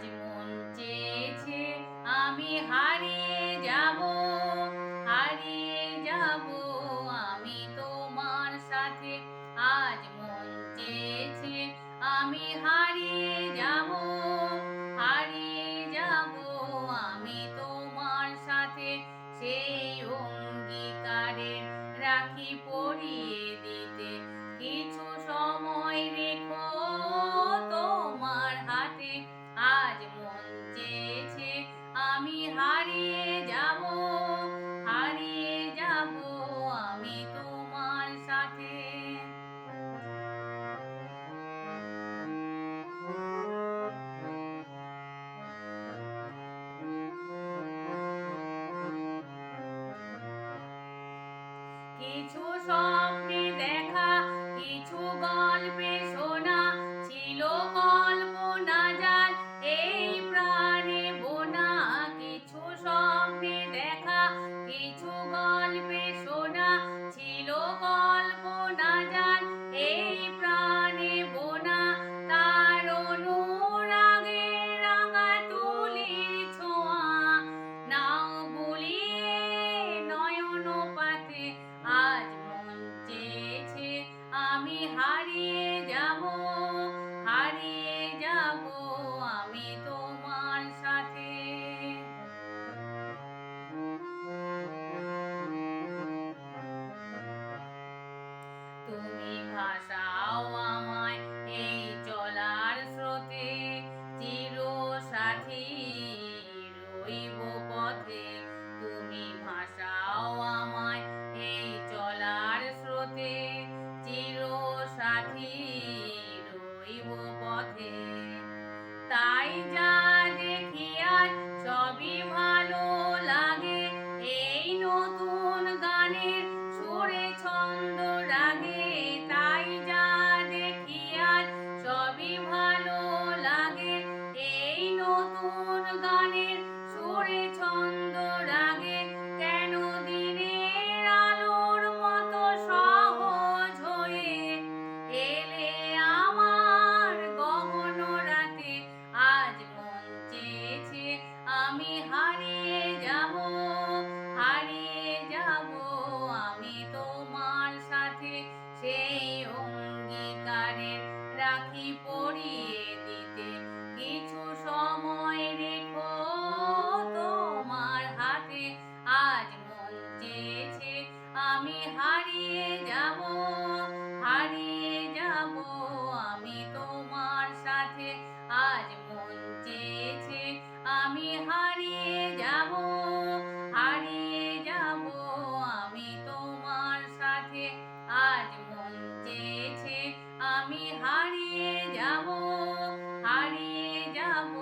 আজ মন চেয়েছে আমি হারিয়ে যাব, হারিয়ে যাব আমি তোমার সাথে। আজ মন চেয়েছে আমি হারিয়ে যাব, হারিয়ে যাব আমি তোমার সাথে। সেই অঙ্গীকারের রাখি পরিয়ে দিতে কিছু সময় রেখো তোমার হাতে। আজ মন চেয়েছে আমি হারিয়ে যাব, হারিয়ে যাব আমি তোমার সাথে। কিছু স্বপ্নে দেখা, কিছু গল্পে শোনা, ছিল কল্পনা যার এই প্রাণে বোনা। কিছু স্বপ্নে দেখা, কিছু গল্পে শোনা, ছিল কল্পনা যার এই প্রাণে বোনা। তার অনুরাগে রাঙা তুলির ছোঁয়া নাও বুলিয়ে নয়ন পাতে। আজ মন চেয়েছে আমি হারিয়ে যাব, হারিয়ে যাব আমি তোমার সাথে। তুমি ভাসাও আমায় এই চলার স্রোতে, চির সাথী রইব পথে। তুমি ভাসাও আমায় এই চলার স্রোতে, চির সাথী রইব পথে। তাই যা দেখি আজ সবই ভালো লাগে, এই নতুন গানের সুরে ছন্দ রাগে। তাই যা দেখি আজ সবই ভালো লাগে, এই নতুন গানের সুরে ছন্দ রাগে। কেন দিনের আলোর মতো সহজ হয়ে এলে আমার গহন রাতে। আজ মন চেয়েছে আমি হারিয়ে যাব, হারিয়ে যাব আমি তোমার সাথে। সেই অঙ্গীকারের রাখি পরিয়ে দিতে কিছু সময় রেখো তোমার হাতে। আজ মন চেয়েছে আমি হারিয়ে যাব, হারিয়ে যাব আমি তোমার সাথে। আজ মন চেয়েছে আমি হারিয়ে যাব, হারিয়ে যাব আমি তোমার সাথে। আজ মন চেয়েছে আমি হারিয়ে যাব, হারিয়ে যাব